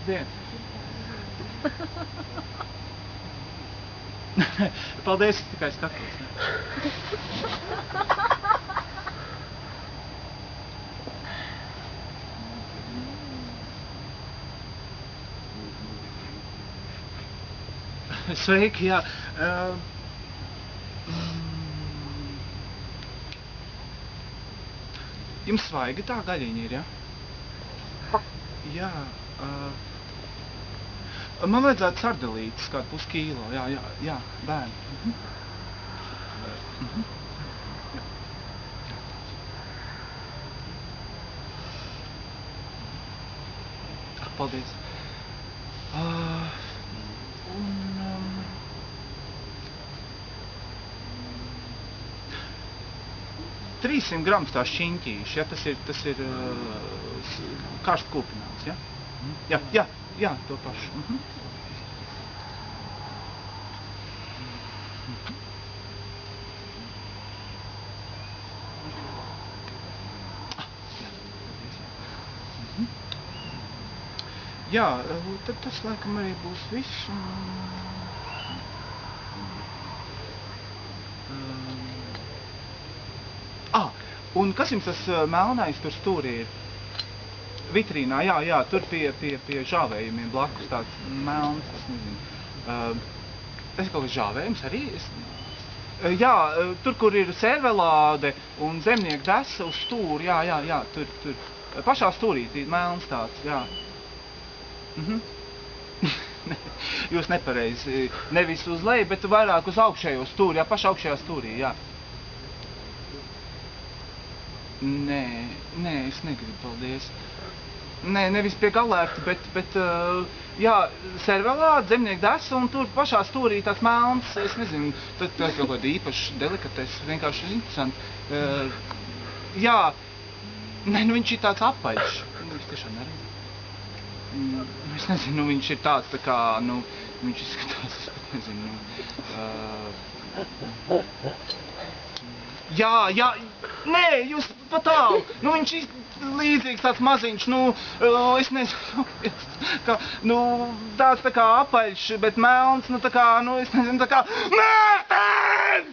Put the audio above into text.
Labdien! Paldies, es tikai skatos. Sveiki, jā. Jums svaiga tā gaļiņa ir, jā? Jā. Man vajadzētu sardelītes, kādu puskīlo. Jā, bērni. Paldies. 300 grams tā šķiņķīši, ja? Tas ir karst kūpināts, ja? Jā, to pašu. Jā, tad tas laikam arī būs viss. Un kas jums tas melnais tur stūrī ir? Vitrīnā, jā, tur pie žāvējumiem blakus tāds melns, es nezinu. Tas ir kaut kas žāvējums arī? Jā, tur, kur ir servelāde un zemnieku desa uz stūri, jā, tur. Pašā stūrītī melns tāds, jā. Jūs nepareizi, nevis uz leju, bet vairāk uz augšējo stūri, jā, pašā augšējā stūrī, jā. Nē, es negribu, paldies. Nē, nevis pie galērta, bet jā, servelāde, zemnieku desa un tur pašā stūrī tāds melns, es nezinu, tad kaut kāda īpaša delikates, vienkārši interesanti. Jā, nē, nu viņš ir tāds apaļš, viņš tiešām neredz. Es nezinu, viņš ir tāds tā kā, viņš izskatās, es pat nezinu, Jā, nē, jūs pat tālu, viņš ir līdzīgs tāds maziņš, es nezinu, tāds tā kā apaļš, bet melns, es nezinu, tā kā, Mērtiņ!